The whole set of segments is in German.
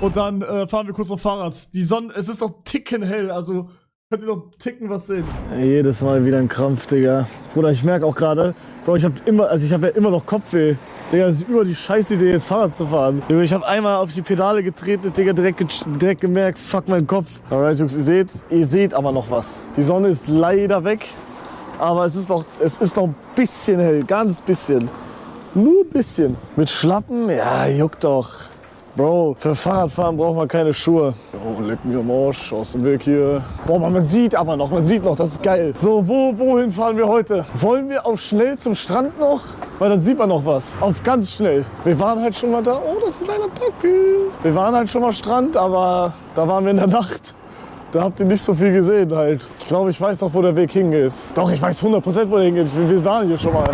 Und dann fahren wir kurz auf Fahrrad. Die Sonne, es ist doch ticken hell, also könnt ihr doch ticken was sehen. Jedes Mal wieder ein Krampf, Digga. Bruder, ich merke auch gerade, ich habe ja immer noch Kopfweh. Digga, das ist über die Scheißidee, jetzt Fahrrad zu fahren. Ich habe einmal auf die Pedale getreten, Digga, direkt gemerkt, fuck, mein Kopf. Alright, Jungs, ihr seht aber noch was. Die Sonne ist leider weg, aber es ist noch ein bisschen hell, ganz bisschen. Nur ein bisschen. Mit Schlappen, ja, juckt doch. Bro, für Fahrradfahren braucht man keine Schuhe. Oh, leck mir am Arsch, aus dem Weg hier. Boah, man sieht noch, das ist geil. So, wohin fahren wir heute? Wollen wir auf schnell zum Strand noch? Weil dann sieht man noch was. Auf ganz schnell. Wir waren halt schon mal da. Oh, das ist ein kleiner Packe. Wir waren halt schon mal Strand, aber da waren wir in der Nacht. Da habt ihr nicht so viel gesehen halt. Ich glaube, ich weiß noch, wo der Weg hingeht. Doch, ich weiß 100%, wo der hingeht. Wir waren hier schon mal.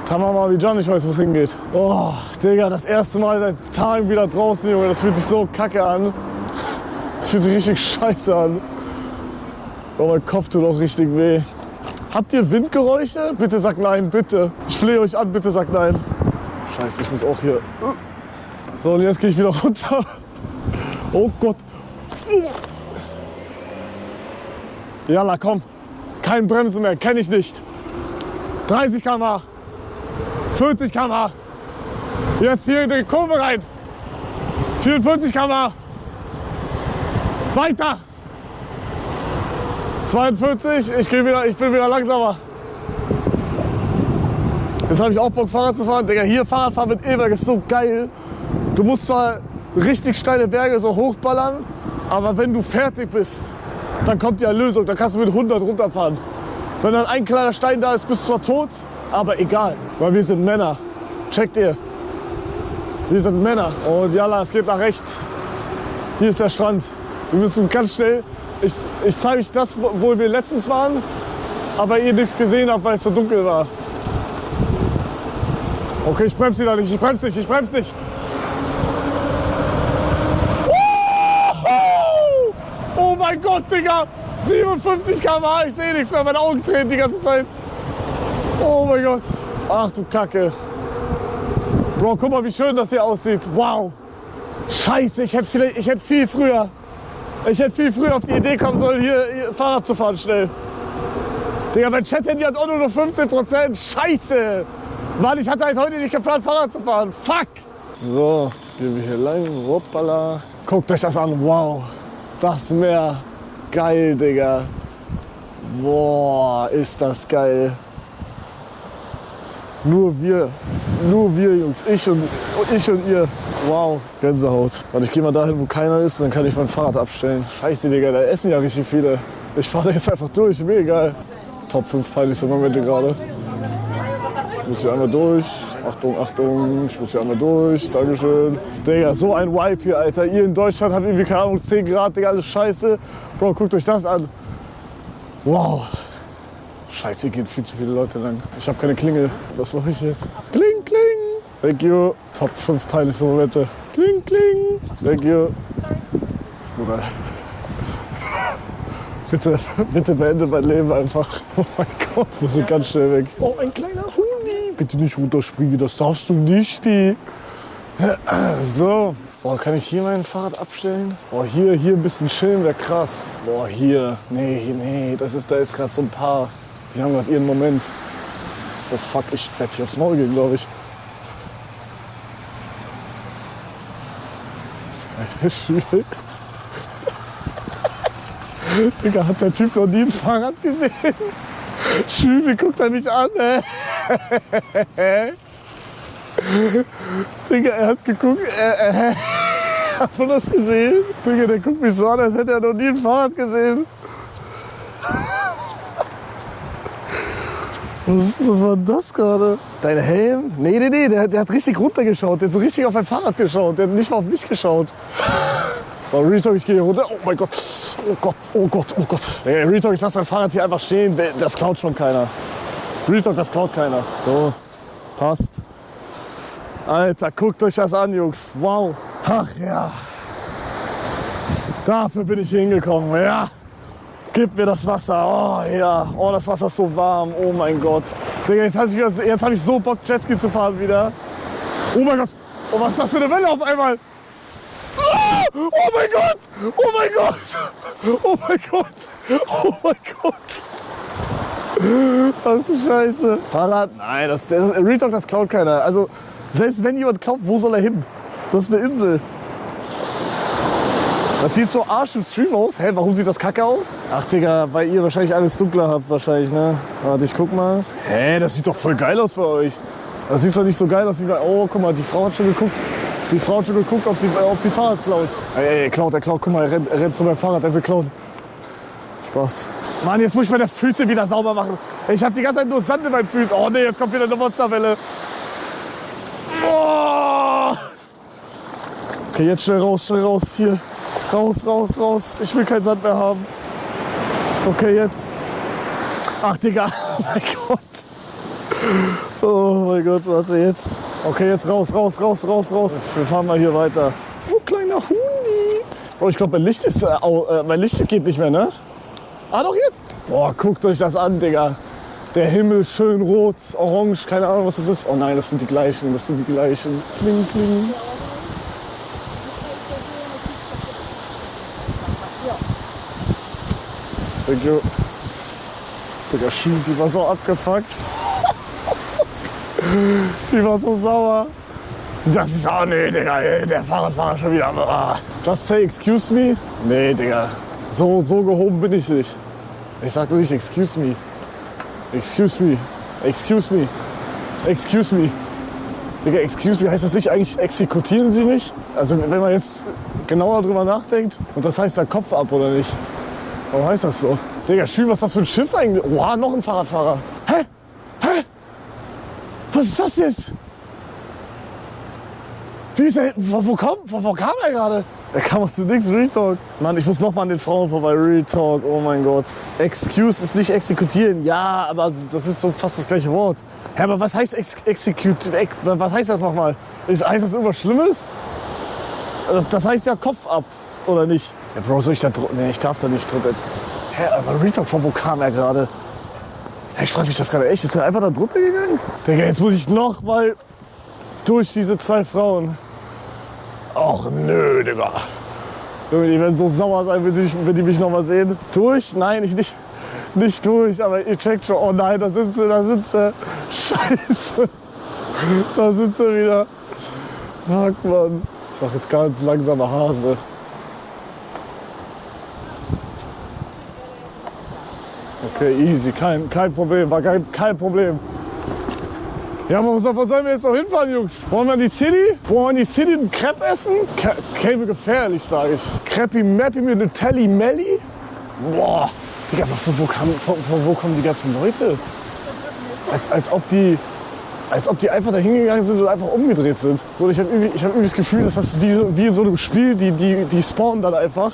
Tamam wie John, ich weiß, wo es hingeht. Oh, Digga, das erste Mal seit Tagen wieder draußen, Junge. Das fühlt sich so kacke an. Das fühlt sich richtig scheiße an. Oh, mein Kopf tut auch richtig weh. Habt ihr Windgeräusche? Bitte sagt nein, bitte. Ich flehe euch an, bitte sagt nein. Scheiße, ich muss auch hier. So, und jetzt gehe ich wieder runter. Oh Gott. Jalla, komm. Kein Bremsen mehr, kenne ich nicht. 30 km/h. 40 km/h. Jetzt hier in die Kurve rein. 44 km/h. Weiter. 42. Ich bin wieder langsamer. Jetzt habe ich auch Bock, Fahrrad zu fahren. Digga, hier Fahrradfahren mit E-Werk ist so geil. Du musst zwar richtig steile Berge so hochballern, aber wenn du fertig bist, dann kommt die Erlösung. Dann kannst du mit 100 runterfahren. Wenn dann ein kleiner Stein da ist, bist du zwar tot, aber egal, weil wir sind Männer. Checkt ihr? Wir sind Männer. Und jalla, es geht nach rechts. Hier ist der Strand. Wir müssen ganz schnell. Ich zeige euch das, wo wir letztens waren, aber ihr nichts gesehen habt, weil es so dunkel war. Okay, ich bremse wieder nicht. Ich bremse nicht. Oh mein Gott, Digga! 57 km/h, ich sehe nichts mehr, meine Augen tränen die ganze Zeit. Oh mein Gott. Ach du Kacke. Bro, guck mal, wie schön das hier aussieht. Wow. Scheiße, ich hätte viel früher auf die Idee kommen sollen, hier Fahrrad zu fahren schnell. Digga, mein Chat-Handy hat auch nur noch 15%. Scheiße. Mann, ich hatte halt heute nicht geplant, Fahrrad zu fahren. Fuck. So, gehen wir hier lang. Hoppala. Guckt euch das an. Wow. Das Meer. Geil, Digga. Boah, ist das geil. Nur wir, Jungs. Ich und ihr. Wow, Gänsehaut. Warte, ich gehe mal dahin, wo keiner ist, dann kann ich mein Fahrrad abstellen. Scheiße, Digga, da essen ja richtig viele. Ich fahre da jetzt einfach durch, mir egal. Top 5 peinlichste Momente gerade. Ich muss hier einmal durch. Achtung, Achtung, ich muss hier einmal durch. Dankeschön. Digga, so ein Vibe hier, Alter. Ihr in Deutschland habt irgendwie, keine Ahnung, 10 Grad, Digga, alles scheiße. Bro, guckt euch das an. Wow. Scheiße, hier gehen viel zu viele Leute lang. Ich habe keine Klingel. Was mache ich jetzt? Kling, kling. Thank you. Top 5 peinlichste Momente. Kling, kling. Thank you. Bruder. Bitte beende mein Leben einfach. Oh mein Gott, wir sind ganz schnell weg. Oh, ein kleiner Huni. Bitte nicht runterspringen, das darfst du nicht. So. Boah, kann ich hier mein Fahrrad abstellen? Boah, hier ein bisschen chillen wäre krass. Boah, hier. Nee, da ist gerade so ein Paar. Die haben gerade ihren Moment. Oh fuck, ich werde hier aufs Maul gehen, glaube ich. Schwierig. Digga, hat der Typ noch nie ein Fahrrad gesehen? Schwierig, guckt er mich an, Digga, er hat geguckt, Hat man das gesehen? Digga, der guckt mich so an, als hätte er noch nie ein Fahrrad gesehen. Was war das gerade? Dein Helm? Nee, der hat richtig runtergeschaut. Der hat so richtig auf mein Fahrrad geschaut. Der hat nicht mal auf mich geschaut. Oh, Retalk, ich gehe hier runter. Oh mein Gott. Oh Gott. Hey, Retalk, ich lasse mein Fahrrad hier einfach stehen. Das klaut schon keiner. Retalk, das klaut keiner. So, passt. Alter, guckt euch das an, Jungs. Wow. Ach ja. Dafür bin ich hier hingekommen. Ja. Gib mir das Wasser. Oh ja. Oh, das Wasser ist so warm. Oh mein Gott. Digga, jetzt hab ich so Bock, Jetski zu fahren wieder. Oh mein Gott. Oh, was ist das für eine Welle auf einmal? Oh mein Gott! Oh mein Gott! Oh mein Gott! Oh mein Gott! Ach du Scheiße. Fahrrad? Nein, Real Talk, das klaut keiner. Also, selbst wenn jemand klaut, wo soll er hin? Das ist eine Insel. Das sieht so arsch im Stream aus. Hä, warum sieht das kacke aus? Ach Digga, weil ihr wahrscheinlich alles dunkler habt wahrscheinlich, ne? Warte, ich guck mal. Hä, das sieht doch voll geil aus bei euch. Das sieht doch nicht so geil aus wie bei... Oh, guck mal, die Frau hat schon geguckt. Die Frau hat schon geguckt, ob sie Fahrrad klaut. Ey, er klaut. Guck mal, er rennt zu meinem Fahrrad, er will klauen. Spaß. Mann, jetzt muss ich meine Füße wieder sauber machen. Ich hab die ganze Zeit nur Sand in meinen Füßen. Oh ne, jetzt kommt wieder eine Monsterwelle. Oh. Okay, jetzt schnell raus, hier. Raus. Ich will keinen Sand mehr haben. Okay, jetzt. Ach, Digga. Oh mein Gott. Oh mein Gott, warte, jetzt. Okay, jetzt raus. Wir fahren mal hier weiter. Oh, kleiner Hundi. Oh, ich glaube, mein Licht geht nicht mehr, ne? Ah, doch jetzt. Boah, guckt euch das an, Digga. Der Himmel schön rot, orange, keine Ahnung, was das ist. Oh nein, das sind die gleichen. Kling, kling. Thank you. Digga, die war so abgefuckt. Die war so sauer. Das ist auch, nee, Digga, der Fahrradfahrer schon wieder. Ah. Just say excuse me. Nee, Digga, so gehoben bin ich nicht. Ich sag nur nicht excuse me. Digga, excuse me, heißt das nicht eigentlich exekutieren Sie mich? Also wenn man jetzt genauer drüber nachdenkt, und das heißt ja Kopf ab, oder nicht? Warum heißt das so? Digga, schön, was ist das für ein Schiff eigentlich? Oha, noch ein Fahrradfahrer. Hä? Was ist das jetzt? Wie ist er? Wo kam er gerade? Er kam aus dem Nix, Real Talk. Mann, ich muss noch mal an den Frauen vorbei, Real Talk, oh mein Gott. Excuse ist nicht exekutieren, ja, aber das ist so fast das gleiche Wort. Hä, aber was heißt was heißt das nochmal? Heißt das irgendwas Schlimmes? Das heißt ja Kopf ab, oder nicht? Ja, Bro, soll ich da drücken? Nee, ich darf da nicht drücken. Hä, aber Real Talk, von wo kam er gerade? Ich frage mich das gerade echt, ist er einfach da drunter gegangen? Digga, jetzt muss ich noch mal durch diese zwei Frauen. Ach nö, Digga. Die werden so sauer sein, wenn die mich noch mal sehen. Durch? Nein, nicht durch, aber ihr checkt schon. Oh nein, da sind sie. Scheiße. Da sind sie wieder. Fuck, Mann. Ich mach jetzt ganz langsamer Hase. Okay, easy, kein Problem, war kein Problem. Ja, wo sollen wir jetzt noch hinfahren, Jungs? Wollen wir in die City? Wollen wir in die City einen Crepe essen? Käme gefährlich, sag ich. Crepe Mappy mit einem Telly Melli? Boah, Digga, von wo kommen die ganzen Leute? Als ob die einfach da hingegangen sind und einfach umgedreht sind. Und ich hab irgendwie das Gefühl, dass das wie in so einem Spiel, die spawnen dann einfach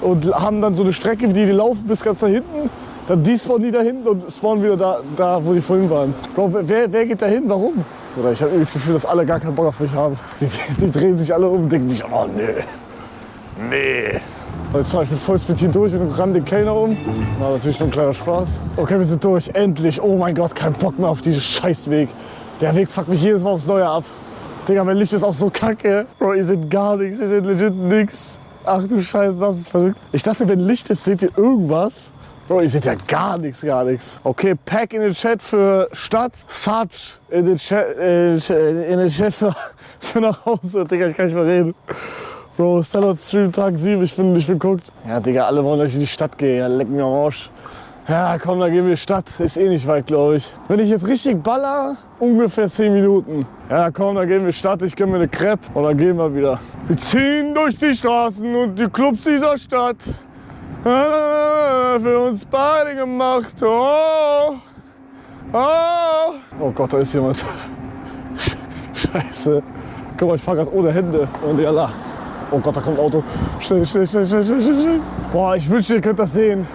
und haben dann so eine Strecke, die laufen bis ganz da hinten. Dann die spawnen die da hinten und spawnen wieder da wo die vorhin waren. Bro, wer geht da hin? Warum? Oder ich habe irgendwie das Gefühl, dass alle gar keinen Bock auf mich haben. Die drehen sich alle um und denken sich, oh nee. Jetzt fahre ich mit Vollspeed hier durch und ramme den Kellner um. War natürlich nur ein kleiner Spaß. Okay, wir sind durch. Endlich. Oh mein Gott, kein Bock mehr auf diesen Scheißweg. Der Weg fuckt mich jedes Mal aufs Neue ab. Digga, mein Licht ist auch so kacke. Bro, ihr seht gar nichts. Ihr seht legit nichts. Ach du Scheiße, das ist verrückt. Ich dachte, wenn Licht ist, seht ihr irgendwas. Bro, ihr seht ja gar nichts. Okay, Pack in den Chat für Stadt, Sarge in den Chat für nach Hause. Digga, ich kann nicht mehr reden. Bro, Sellout Stream Tag 7, ich bin guckt. Ja, Digga, alle wollen euch in die Stadt gehen. Ja, leck mir am Arsch. Ja, komm, dann gehen wir in die Stadt. Ist eh nicht weit, glaube ich. Wenn ich jetzt richtig baller, ungefähr 10 Minuten. Ja, komm, dann gehen wir in die Stadt. Ich gönn mir eine Crepe und dann gehen wir wieder. Wir ziehen durch die Straßen und die Clubs dieser Stadt. Für uns beide gemacht. Oh Gott, da ist jemand. Scheiße. Guck mal, ich fahr grad ohne Hände. Und ja, oh Gott, da kommt ein Auto. Schnell. Boah, ich wünschte, ihr könnt das sehen.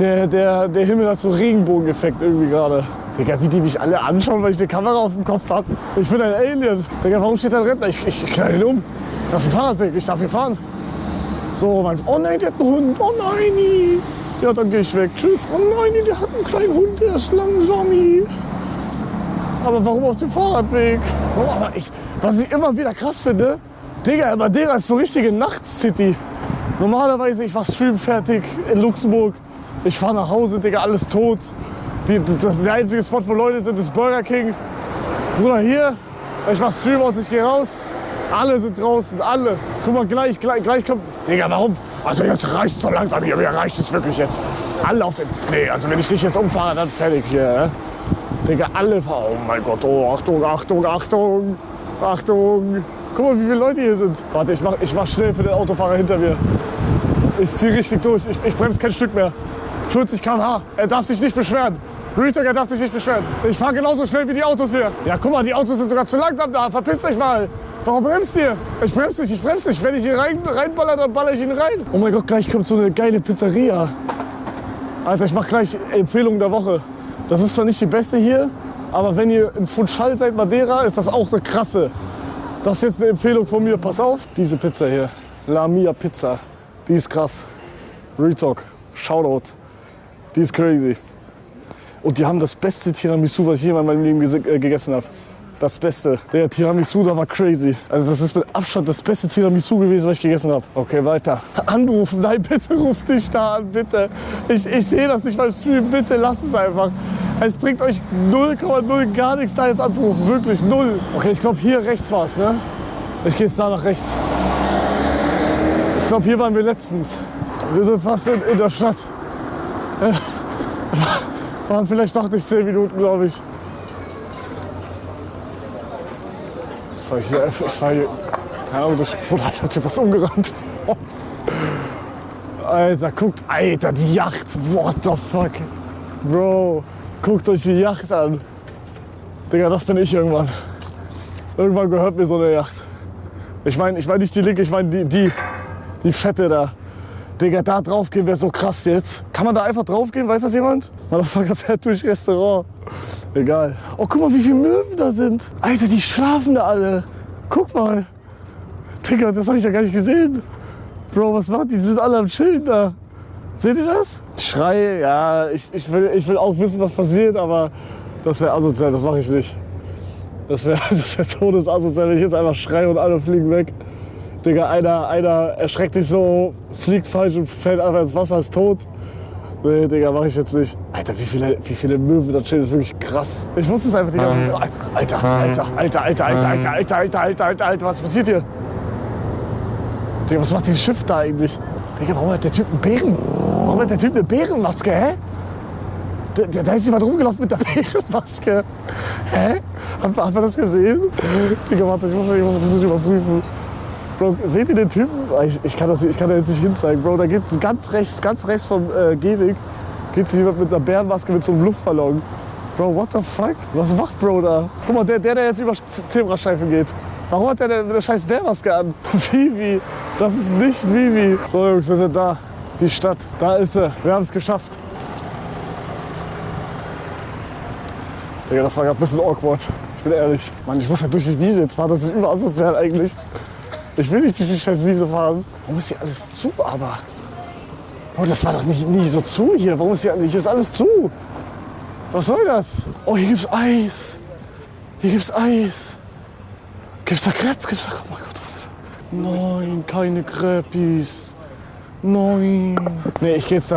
Der Himmel hat so Regenbogeneffekt irgendwie gerade. Digga, wie die mich alle anschauen, weil ich eine Kamera auf dem Kopf hab. Ich bin ein Alien. Digga, warum steht da ein Rentner? Ich knall ihn um. Das ist ein Fahrradweg, ich darf hier fahren. So, oh nein, der hat einen Hund. Oh nein. Ja, dann geh ich weg. Tschüss. Oh nein, der hat einen kleinen Hund, der ist langsam. Aber warum auf dem Fahrradweg? Oh, aber was ich immer wieder krass finde, Digga, Madeira ist so richtige Nachtcity. Normalerweise, ich war Stream fertig in Luxemburg. Ich fahr nach Hause, Digga, alles tot. Der einzige Spot, wo Leute sind, ist Burger King. Bruder, hier, ich mach Stream aus, ich gehe raus. Alle sind draußen, alle. Guck mal, gleich kommt. Digga, warum? Also jetzt reicht es so langsam hier, mir reicht es wirklich jetzt. Alle auf den. Nee, also wenn ich dich jetzt umfahre, dann fertig hier. Digga, alle fahren. Oh mein Gott, oh, Achtung, Achtung, Achtung, Achtung. Guck mal, wie viele Leute hier sind. Warte, ich mach schnell für den Autofahrer hinter mir. Ich zieh richtig durch, ich bremse kein Stück mehr. 40 km/h, er darf sich nicht beschweren. Retalk, er darf sich nicht beschweren. Ich fahre genauso schnell wie die Autos hier. Ja, guck mal, die Autos sind sogar zu langsam da. Verpiss dich mal. Warum bremst ihr? Ich bremse nicht. Wenn ich hier reinballer, dann baller ich ihn rein. Oh mein Gott, gleich kommt so eine geile Pizzeria. Alter, ich mach gleich Empfehlung der Woche. Das ist zwar nicht die beste hier, aber wenn ihr in Funchal seid, Madeira, ist das auch eine krasse. Das ist jetzt eine Empfehlung von mir. Pass auf, diese Pizza hier. La Mia Pizza. Die ist krass. Retalk. Shoutout. Die ist crazy. Und die haben das beste Tiramisu, was ich jemals in meinem Leben gegessen habe. Das Beste. Der Tiramisu, da war crazy. Also das ist mit Abstand das beste Tiramisu gewesen, was ich gegessen habe. Okay, weiter. Anrufen. Nein, bitte ruf dich da an, bitte. Ich sehe das nicht beim Stream. Bitte lasst es einfach. Es bringt euch 0,0 gar nichts, da jetzt anzurufen. Wirklich 0. Okay, ich glaube, hier rechts war es, ne? Ich gehe jetzt da nach rechts. Ich glaube, hier waren wir letztens. Wir sind fast in der Stadt. Waren vielleicht doch nicht 10 Minuten, glaube ich. Ich fahr hier. Keine Ahnung, ich hat hier was umgerannt. Alter, guckt, Alter, die Yacht. What the fuck? Bro, guckt euch die Yacht an. Digga, das bin ich irgendwann. Irgendwann gehört mir so eine Yacht. Ich meine nicht die linke, ich meine die fette da. Digga, da drauf gehen wäre so krass jetzt. Kann man da einfach drauf gehen? Weiß das jemand? Motherfucker fährt durch Restaurant. Egal. Oh, guck mal, wie viele Möwen da sind. Alter, die schlafen da alle. Guck mal. Digga, das habe ich ja gar nicht gesehen. Bro, was macht die? Die sind alle am Chillen da. Seht ihr das? Schrei, ja, ich will auch wissen, was passiert, aber das wäre asozial, das mache ich nicht. Das wäre todesasozial, wenn ich jetzt einfach schreie und alle fliegen weg. Digga, einer erschreckt sich so, fliegt falsch und fällt einfach ins Wasser, ist tot. Nee, Digga, mach ich jetzt nicht. Alter, wie viele Möwen da chillen, ist wirklich krass. Ich wusste es einfach nicht. Alter, was passiert hier? Digga, was macht dieses Schiff da eigentlich? Digga, warum hat der Typ einen Bären? Warum hat der Typ eine Bärenmaske, hä? Da ist jemand rumgelaufen mit der Bärenmaske. Hä? Hat man das gesehen? Digga, warte, ich muss das nicht überprüfen. Bro, seht ihr den Typen? Ich kann da jetzt nicht hinzeigen. Bro, da geht's ganz rechts vom Gehweg, geht jemand mit einer Bärenmaske mit so einem Luftballon. Bro, what the fuck? Was macht Bro da? Guck mal, der jetzt über Zebrastreifen geht. Warum hat der denn eine scheiß Bärenmaske an? Vivi, das ist nicht Vivi. So Jungs, wir sind da. Die Stadt, da ist sie. Wir haben es geschafft. Digga, das war gerade ein bisschen awkward. Ich bin ehrlich. Mann, ich muss ja durch die Wiese jetzt fahren. Das ist überasozial eigentlich. Ich will nicht durch die scheiß Wiese fahren. Warum ist hier alles zu, aber? Oh, das war doch nie so zu hier. Warum ist hier ist alles zu? Was soll das? Oh, hier gibt's Eis. Hier gibt's Eis. Gibt's da Crepe? Oh mein Gott. Nein, keine Crepis. Nein. Nee, ich geh jetzt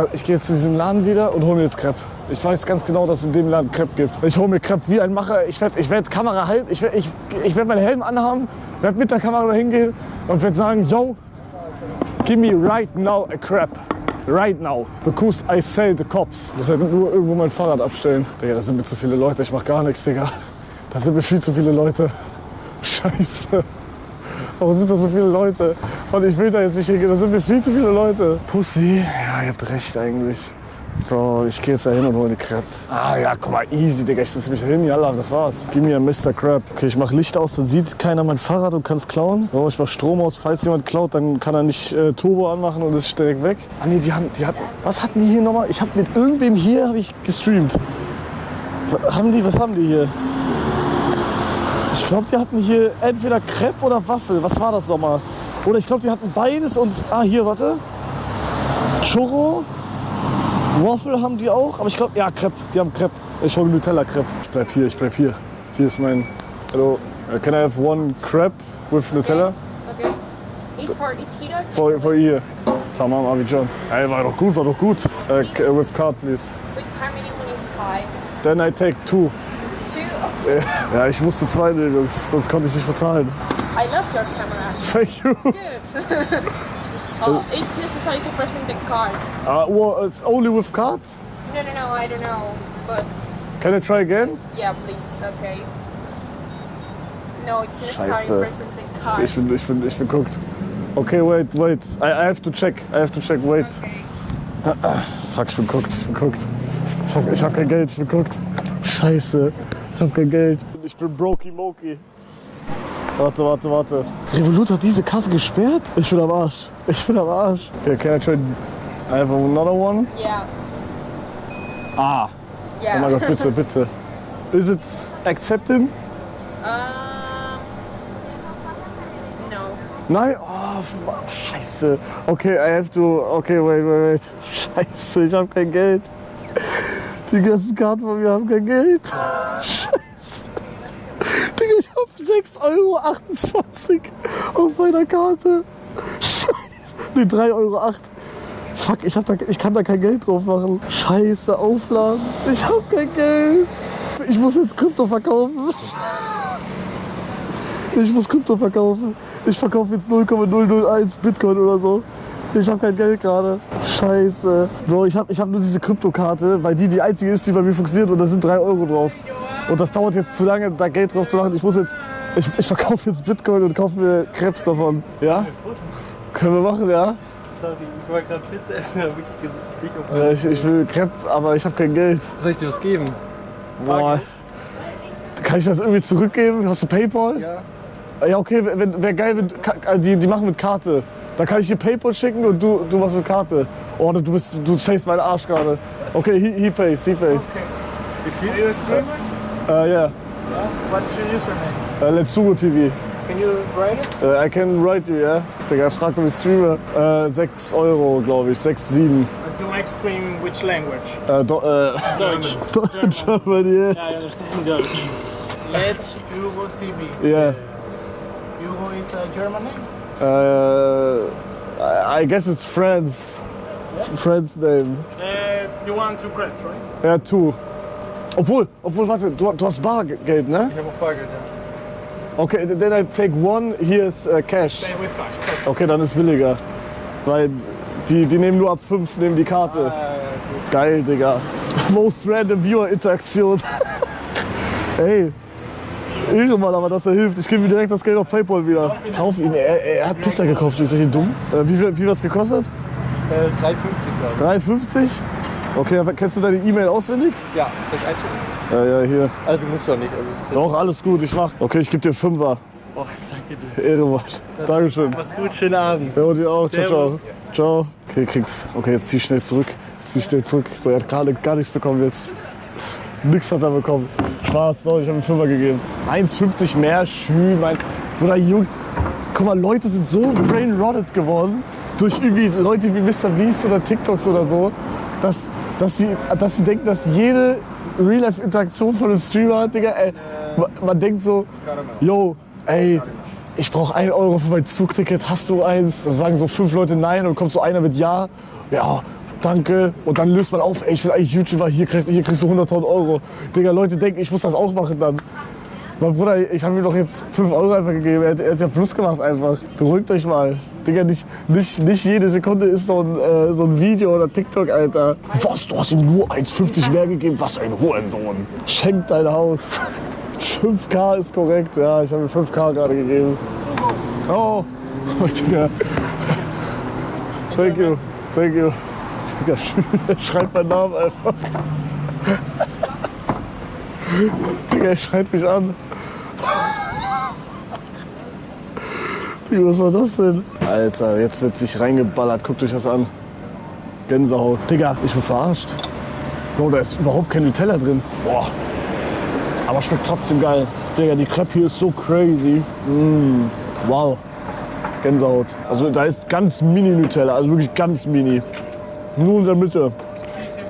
zu diesem Laden wieder und hol mir jetzt Crepe. Ich weiß ganz genau, dass es in dem Laden Crepe gibt. Ich hole mir Crepe wie ein Macher. Ich werd Kamera halten. Ich werd meinen Helm anhaben, werd mit der Kamera da hingehen und werd sagen, yo, give me right now a Crepe. Right now. Because I sell the cops. Ich muss halt nur irgendwo mein Fahrrad abstellen. Digga, das sind mir zu viele Leute. Ich mach gar nichts, Digga. Das sind mir viel zu viele Leute. Scheiße. Warum sind da so viele Leute? Und ich will da jetzt nicht hingehen, da sind mir viel zu viele Leute. Pussy, ja, ihr habt recht eigentlich. Bro, ich geh jetzt da hin und hole eine Crepe. Ah ja, guck mal, easy, Digga, ich setze mich hin, yalla, das war's. Gib mir Mr. Crepe. Okay, ich mach Licht aus, dann sieht keiner mein Fahrrad und kann's klauen. So, ich mach Strom aus, falls jemand klaut, dann kann er nicht Turbo anmachen und ist direkt weg. Ah nee, die hatten, was hatten die hier nochmal? Ich hab mit irgendwem hier, gestreamt. Was haben die hier? Ich glaube, die hatten hier entweder Crepe oder Waffel. Was war das nochmal? Oder ich glaube, die hatten beides und... Ah, hier, warte. Churro. Waffel haben die auch. Aber ich glaube, ja, Crepe. Die haben Crepe. Ich hole Nutella-Crepe. Ich bleib hier. Hier ist mein... Hello. Can I have one Crepe with Nutella? Okay. It's for Ichiro? For you. Tamam abi John. Ey, war doch gut, war doch gut. With card, please. With car minimum is 5. Then I take 2. 2? Okay. Ja, ich musste 2 nehmen, Jungs, sonst konnte ich nicht bezahlen. I love your camera. Thank you. Good. Oh, it's necessary to present the card. Well, it's only with cards? No, I don't know. But Can I try again? yeah, please. Okay. No, it's necessary Scheiße. to present the card. Ich bin guckt. Okay, wait. I have to check, wait. Okay. Fuck, ich bin guckt. Ich hab kein Geld, ich bin guckt. Scheiße, ich hab kein Geld. Ich bin Brokey Mokey. Warte. Revolut hat diese Karte gesperrt? Ich bin am Arsch. Okay, can I try? I have another one. Yeah. Oh Yeah. mein Gott, bitte. Is it accepting? No. Nein? Oh, scheiße. Okay, I have to... Okay, wait. Scheiße, ich hab kein Geld. Die ganzen Karten von mir haben kein Geld. Scheiße. Digga, ich hab 6,28 € auf meiner Karte. Scheiße. Nee, 3,08 €. Fuck, ich kann da kein Geld drauf machen. Scheiße, aufladen. Ich hab kein Geld. Ich muss jetzt Krypto verkaufen. Ich verkaufe jetzt 0,001 Bitcoin oder so. Ich habe kein Geld gerade. Scheiße. Bro, ich hab nur diese Kryptokarte, weil die einzige ist, die bei mir funktioniert und da sind 3 € drauf. Und das dauert jetzt zu lange, da Geld drauf zu machen. Ich verkaufe jetzt Bitcoin und kaufe mir Krebs davon. Ja? Können wir machen, ja? Sorry, ich wollte gerade Pizza essen, aber wirklich Ich will Crepe, aber ich habe kein Geld. Soll ich dir was geben? Boah. Kann ich das irgendwie zurückgeben? Hast du PayPal? Ja. Ja, okay, wäre geil, die machen mit Karte. Da kann ich dir PayPal schicken und du machst mit Karte. Oh, du savest meinen Arsch gerade. Okay, he pays. Okay. Wie viel? Are you a streamer? Yeah. What's your username? Let's TV. Can you write it? I can write you, yeah? Digga, frag mich Streamer. 6 €, glaube ich. 6, 7. Do you like stream which language? Deutsch. German, yeah. I understand Deutsch. Let's Euro TV. Yeah. Euro is a German name? I guess it's France. Friend's name. You want two crepes, right? Ja, 2. Obwohl, warte, du hast Bargeld, ne? Ich habe auch Bargeld, ja. Okay, then I take 1, here is cash. Pay with cash. Okay, dann ist billiger. Weil die nehmen nur ab 5, nehmen die Karte. Gut. Geil, Digga. Most random Viewer-Interaktion. Ey, irre mal, aber dass er hilft. Ich gebe mir direkt das Geld auf PayPal wieder. Kauf ihn, er hat Pizza gekauft, ist er hier dumm? Wie viel hat's gekostet? 3,50 glaube 3,50? Okay, kennst du deine E-Mail auswendig? ich. Ja, das einchecken. Ja, hier. Also du musst doch nicht. Also das ist Doch, alles gut, ich mach. Okay, ich geb dir 5er. Oh, danke dir. Ehrenwort. Dankeschön. Mach's gut, schönen Abend. Ja, und dir auch. Ciao, ciao. Servus. Ciao. Okay, kriegst. Okay, jetzt zieh schnell zurück. So, er hat gar nichts bekommen jetzt. Nix hat er bekommen. Spaß, doch, ich habe ihm 5er gegeben. 1,50 mehr, mein Bruder, Junge. Guck mal, Leute sind so brain-rotted geworden. Durch irgendwie Leute wie Mr. Beast oder TikToks oder so, dass sie denken, dass jede Real-Life-Interaktion von einem Streamer, Digga, ey, man denkt so, yo, ey, ich brauche 1 € für mein Zugticket, hast du eins? Da sagen so 5 Leute nein und kommt so einer mit ja, danke. Und dann löst man auf, ey, ich bin eigentlich YouTuber, hier kriegst du 100.000 €. Digga, Leute denken, ich muss das auch machen dann. Mein Bruder, ich habe ihm doch jetzt 5 € einfach gegeben, er hat ja Plus gemacht einfach. Beruhigt euch mal. Digga, nicht jede Sekunde ist so ein Video oder TikTok, Alter. Was, du hast ihm nur 1,50 mehr gegeben? Was ein Hurensohn. Schenk dein Haus. 5K ist korrekt, ja, ich habe ihm 5K gerade gegeben. Oh, Digga. Thank you. Digga, schreibt meinen Namen einfach. Digga, er schreit mich an. Digga, was war das denn? Alter, jetzt wird sich reingeballert. Guckt euch das an. Gänsehaut. Digga, ich bin verarscht. Bro, da ist überhaupt kein Nutella drin. Boah. Aber schmeckt trotzdem geil. Digga, die Crepe hier ist so crazy. Wow. Gänsehaut. Also da ist ganz mini Nutella, also wirklich ganz mini. Nur in der Mitte.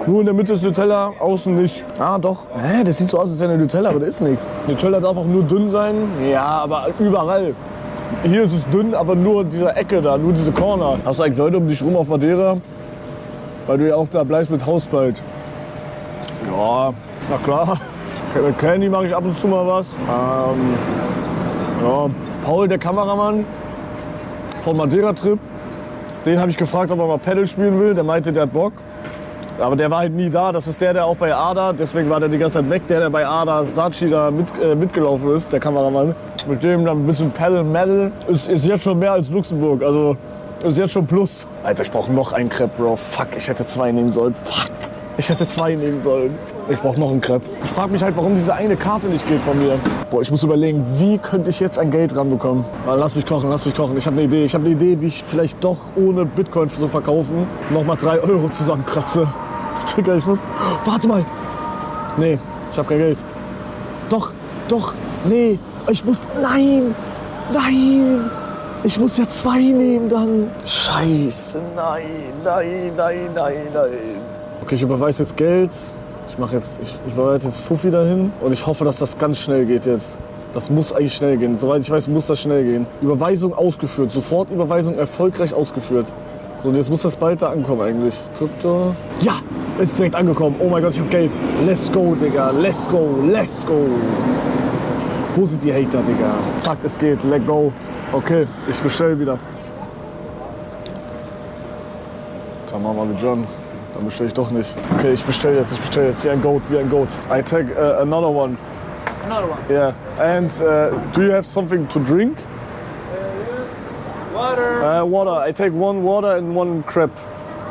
Nur in der Mitte ist Nutella, außen nicht. Ah, doch. Das sieht so aus, als wäre eine Nutella, aber da ist nichts. Nutella darf auch nur dünn sein. Ja, aber überall. Hier ist es dünn, aber nur diese Ecke da, nur diese Corner. Hast du eigentlich Leute um dich rum auf Madeira? Weil du ja auch da bleibst mit Haus bald. Ja, na klar. Mit Candy mache ich ab und zu mal was. Ja, Paul, der Kameramann vom Madeira-Trip, den habe ich gefragt, ob er mal Paddle spielen will. Der meinte, der hat Bock. Aber der war halt nie da. Das ist der auch bei Ada, deswegen war der die ganze Zeit weg. Der bei Ada Sachi da mitgelaufen ist, der Kameramann. Mit dem dann ein bisschen Paddle-Maddle. Ist jetzt schon mehr als Luxemburg. Also ist jetzt schon Plus. Alter, ich brauche noch einen Crepe, Bro. Fuck, ich hätte 2 nehmen sollen. Fuck, ich hätte 2 nehmen sollen. Ich brauche noch einen Crepe. Ich frage mich halt, warum diese eine Karte nicht geht von mir. Boah, ich muss überlegen, wie könnte ich jetzt an Geld ranbekommen? Lass mich kochen, lass mich kochen. Ich habe eine Idee. Ich habe eine Idee, wie ich vielleicht doch ohne Bitcoin zu verkaufen nochmal 3 Euro zusammenkratze. Digga, ich muss... Warte mal. Nee, ich habe kein Geld. Doch, nee. Ich muss... Nein. Ich muss ja 2 nehmen dann. Scheiße, nein. Okay, ich überweise jetzt Geld. Ich überweise jetzt Fuffi dahin und ich hoffe, dass das ganz schnell geht jetzt. Das muss eigentlich schnell gehen. Soweit ich weiß, muss das schnell gehen. Überweisung ausgeführt. Sofort Überweisung erfolgreich ausgeführt. So, und jetzt muss das bald da ankommen eigentlich. Krypto. Ja, ist direkt angekommen. Oh mein Gott, ich hab Geld. Let's go, Digga. Let's go. Wo sind die Hater, Digga? Zack, es geht. Let go. Okay, ich bestell wieder. Dann machen wir mit John. Dann bestell ich doch nicht. Okay, ich bestell jetzt. Wie ein Goat. I take another one. Another one. Yeah. And do you have something to drink? Yes. Water. Water. I take 1 water and 1 crepe.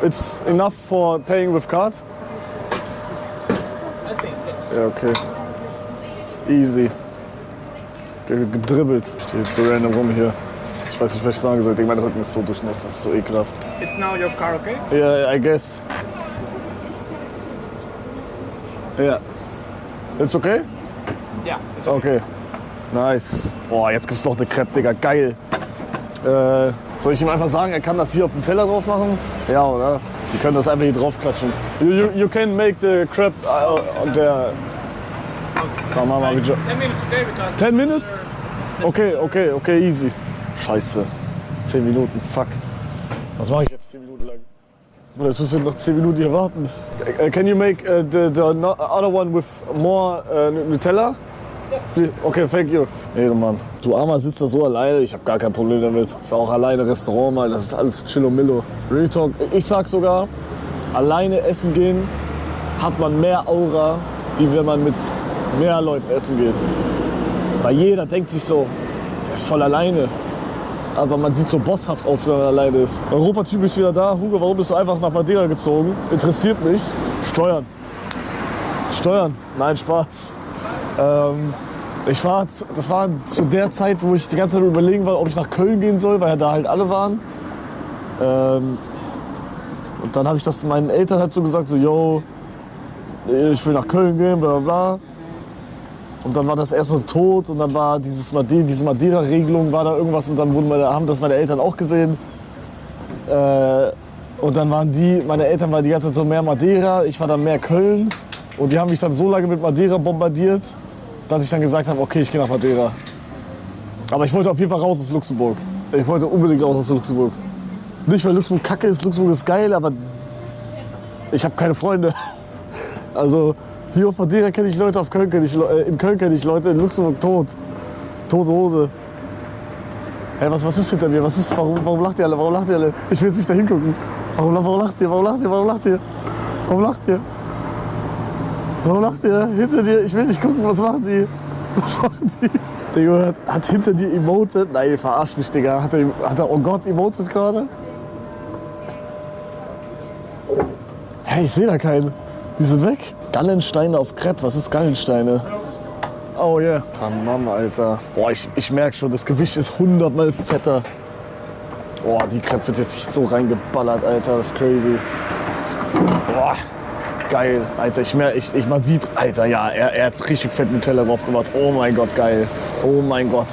It's enough for paying with card? I think yes. Ja, okay. Easy. Gedribbelt. Steht so random rum hier. Ich weiß nicht, was ich sagen soll. Mein Rücken ist so durchnässt, das ist so ekelhaft. It's now your car, okay? Yeah, I guess. Yeah. It's okay? Yeah. It's Okay. Nice. Boah, jetzt gibt's noch eine Crepe, Digga. Geil. Soll ich ihm einfach sagen, er kann das hier auf den Teller drauf machen? Ja, oder? Die können das einfach hier drauf klatschen. You can make the crepe on der... Komm, Mama, 10 minutes, okay? Because 10 minutes? Okay, easy. Scheiße. 10 Minuten, fuck. Was mache ich jetzt 10 Minuten lang? Bruder, jetzt müssen wir noch 10 Minuten hier warten. Can you make the other one with more Nutella? Okay, thank you. Ehrenmann. Du Armer sitzt da so alleine, ich habe gar kein Problem damit. Ich war auch alleine Restaurant mal, das ist alles Chillo-Millo. Real Talk, ich sag sogar, alleine essen gehen hat man mehr Aura, wie wenn man mit mehr Leuten essen geht. Weil jeder denkt sich so, der ist voll alleine. Aber man sieht so bosshaft aus, wenn man alleine ist. Europa-Typ ist wieder da. Hugo, warum bist du einfach nach Madeira gezogen? Interessiert mich. Steuern. Nein, Spaß. Das war zu der Zeit, wo ich die ganze Zeit überlegen war, ob ich nach Köln gehen soll, weil da halt alle waren. Und dann habe ich das meinen Eltern halt so gesagt, so, yo, ich will nach Köln gehen, bla bla bla. Und dann war das erstmal tot und dann war diese Madeira-Regelung war da irgendwas und dann haben das meine Eltern auch gesehen. Und dann meine Eltern waren die ganze Zeit so mehr Madeira, ich war dann mehr Köln. Und die haben mich dann so lange mit Madeira bombardiert, dass ich dann gesagt habe, okay, ich gehe nach Madeira. Aber ich wollte auf jeden Fall raus aus Luxemburg. Ich wollte unbedingt raus aus Luxemburg. Nicht, weil Luxemburg kacke ist, Luxemburg ist geil, aber ich habe keine Freunde. Also hier auf Madeira kenne ich Leute, in Köln kenne ich Leute, in Luxemburg tot. Tote Hose. Hey, was ist hinter mir? Warum lacht ihr alle? Ich will jetzt nicht da hingucken. Warum lacht ihr? Hinter dir? Ich will nicht gucken, was machen die? Der hat hinter dir emotet. Nein, verarsch mich, Digga. Hat er oh Gott emotet gerade? Hey, ich sehe da keinen. Die sind weg. Gallensteine auf Crepe. Was ist Gallensteine? Oh yeah. Mann, Alter. Boah, ich merke schon, das Gewicht ist 100-mal fetter. Boah, die Crepe wird jetzt nicht so reingeballert, Alter. Das ist crazy. Boah. Geil, Alter, man sieht, Alter, ja, er hat richtig fett Nutella drauf gemacht. Oh mein Gott, geil. Oh mein Gott.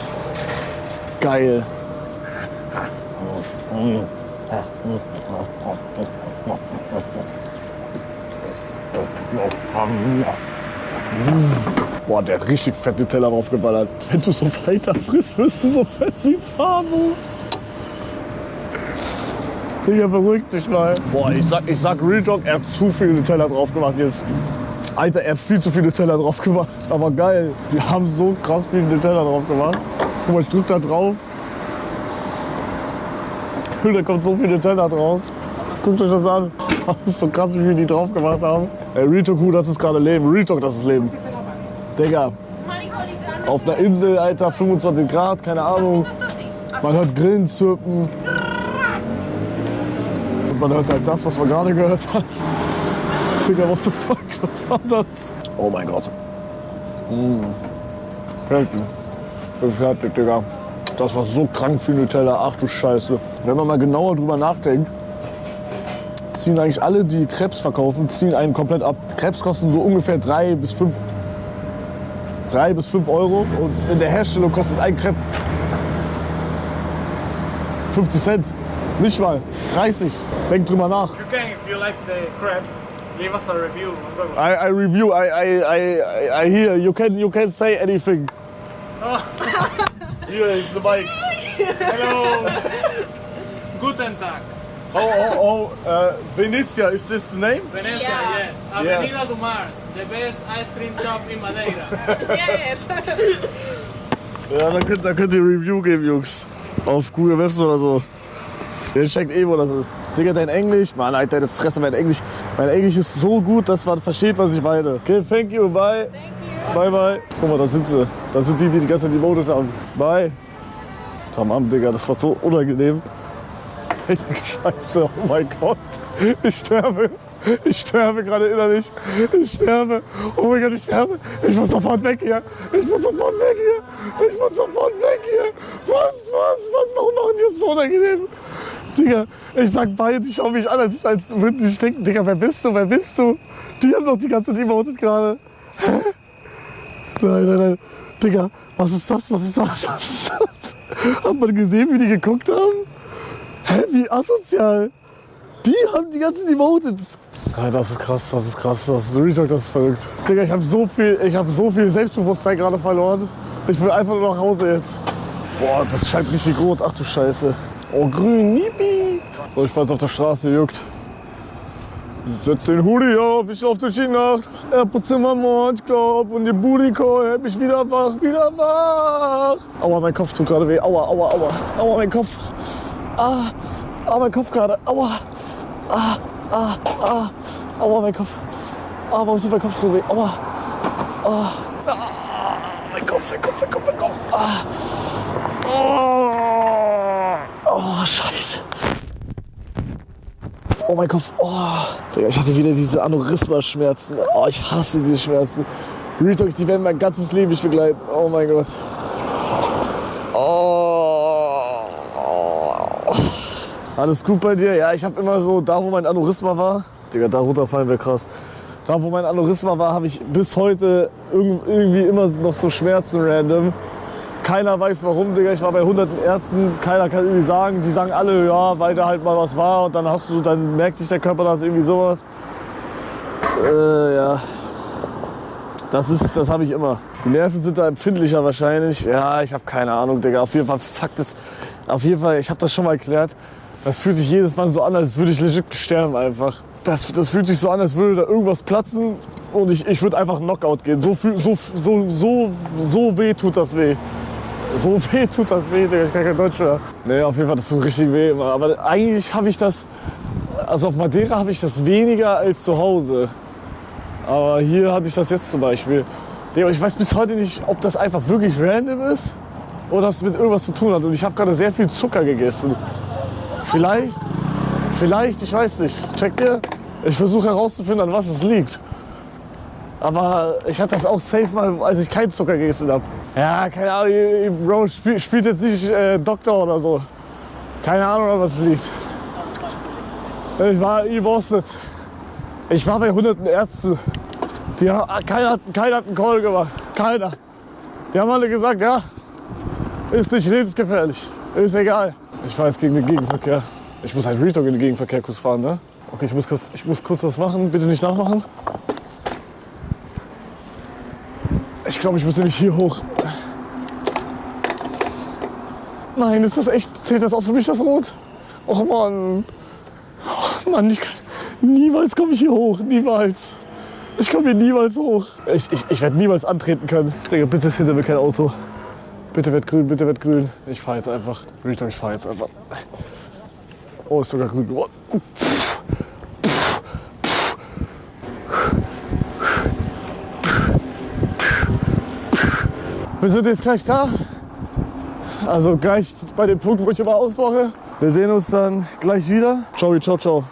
Geil. Boah, der hat richtig fett den Teller draufgeballert. Wenn du so weiter frisst, wirst du so fett wie Fabo. Digga, beruhig dich mal. Boah, ich sag Real Talk, er hat zu viele Teller drauf gemacht jetzt. Alter, er hat viel zu viele Teller drauf gemacht. Aber geil, die haben so krass viele Teller drauf gemacht. Guck mal, ich drück da drauf. Da kommt so viele Teller draus. Guckt euch das an. Das ist so krass, wie viel die drauf gemacht haben. Ey, Real Talk, das ist gerade Leben. Real Talk, das ist Leben. Digga, auf einer Insel, Alter, 25 Grad, keine Ahnung. Man hört Grillen zirpen. Und man hört halt das, was man gerade gehört hat. Digga, what the fuck, was war das? Oh mein Gott. Fertig. Fertig, Digga. Das war so krank viel Nutella, ach du Scheiße. Wenn man mal genauer drüber nachdenkt, ziehen eigentlich alle, die Crepes verkaufen, ziehen einen komplett ab. Crepes kosten so ungefähr 3 bis 5 Euro und in der Herstellung kostet ein Crepe 50 Cent. Nicht mal, 30. Denk drüber nach. You can, if you like the crab, leave us a review. I review, I hear, you can say anything. Here is the mic. Hello. Guten Tag. Venecia, is this the name? Venezia, Yeah. yes. Avenida do Mar, the best ice cream shop in Madeira. Yes. Ja, da könnt ihr Review geben, Jungs. Auf Google Maps oder so. Ihr checkt wo das ist. Digga, dein Englisch, Mann, halt deine Fresse, mein Englisch ist so gut, dass man versteht, was ich meine. Okay, thank you, bye. Bye, bye. Guck mal, da sind sie. Da sind die die ganze Zeit demoted haben. Bye. Tamam, Digga, das war so unangenehm. Scheiße, oh mein Gott. Ich sterbe gerade innerlich. Ich sterbe. Oh mein Gott, ich sterbe. Ich muss sofort weg hier. Was? Warum machen die das so unangenehm? Digga, ich sag beide, die schauen mich an, als würden die denken, Digga, wer bist du? Die haben doch die ganze Zeit emotet gerade. Nein. Digga, was ist das? Hat man gesehen, wie die geguckt haben? Hä, wie asozial. Die haben die ganzen Emotes. Ja, das ist krass, das ist Real Talk, das ist verrückt. Digga, ich hab so viel Selbstbewusstsein gerade verloren. Ich will einfach nur nach Hause jetzt. Boah, das scheint richtig rot. Ach du Scheiße. Oh, grün, Nipi. So, ich fahr jetzt auf der Straße, juckt. Setz den Hoodie auf, ich lauf durch die Nacht. AirPods in meinem Ohr, ich glaub. Und die Booty-Call hält mich wieder wach. Aua, mein Kopf tut gerade weh. Aua, mein Kopf. Mein Kopf gerade. Aua, mein Kopf. Warum tut mein Kopf so weh? Aua. Mein Kopf. Scheiße. Oh, mein Kopf. Oh, Digga, ich hatte wieder diese Aneurysma-Schmerzen. Oh, ich hasse diese Schmerzen. Real Talk, die werden mein ganzes Leben mich begleiten. Oh mein Gott. Alles gut bei dir? Ja, ich habe immer so, da wo mein Aneurysma war, Digga, da runterfallen wäre krass. Da wo mein Aneurysma war, habe ich bis heute irgendwie immer noch so Schmerzen random. Keiner weiß warum, Digga. Ich war bei hunderten Ärzten, keiner kann irgendwie sagen. Die sagen alle, ja, weil da halt mal was war und dann merkt sich der Körper, dass irgendwie sowas. Ja. Das habe ich immer. Die Nerven sind da empfindlicher wahrscheinlich. Ja, ich habe keine Ahnung, Digga. Auf jeden Fall, ich habe das schon mal erklärt. Das fühlt sich jedes Mal so an, als würde ich legit sterben einfach. Das fühlt sich so an, als würde da irgendwas platzen und ich würde einfach Knockout gehen. So weh tut das weh. So weh tut das weh, Digga. Ich kann kein Deutsch mehr. Nee, auf jeden Fall, das tut richtig weh immer. Aber eigentlich habe ich das, also auf Madeira habe ich das weniger als zu Hause. Aber hier hatte ich das jetzt zum Beispiel. Digga, ich weiß bis heute nicht, ob das einfach wirklich random ist oder ob es mit irgendwas zu tun hat. Und ich habe gerade sehr viel Zucker gegessen. Vielleicht, ich weiß nicht. Checkt ihr? Ich versuche herauszufinden, an was es liegt. Aber ich hatte das auch safe mal, als ich keinen Zucker gegessen habe. Ja, keine Ahnung, Bro, spielt jetzt nicht Doktor oder so. Keine Ahnung, an was es liegt. Ich war bei hunderten Ärzten. Keiner hat einen Call gemacht. Keiner. Die haben alle gesagt, ja, ist nicht lebensgefährlich. Ist egal. Ich fahre jetzt gegen den Gegenverkehr. Ich muss halt Real Talk in den Gegenverkehr kurz fahren, ne? Okay, ich muss kurz was machen. Bitte nicht nachmachen. Ich glaube, ich muss nämlich hier hoch. Nein, ist das echt? Zählt das auch für mich, das Rot? Och Mann. Och Mann, niemals komme ich hier hoch. Niemals. Ich komme hier niemals hoch. Ich werde niemals antreten können. Digga, bitte ist hinter mir kein Auto. Bitte wird grün, bitte wird grün. Ich fahre jetzt einfach. Ich fahre jetzt einfach. Oh, ist sogar grün geworden. Wir sind jetzt gleich da. Also gleich bei dem Punkt, wo ich immer ausmache. Wir sehen uns dann gleich wieder. Ciao, ciao, ciao.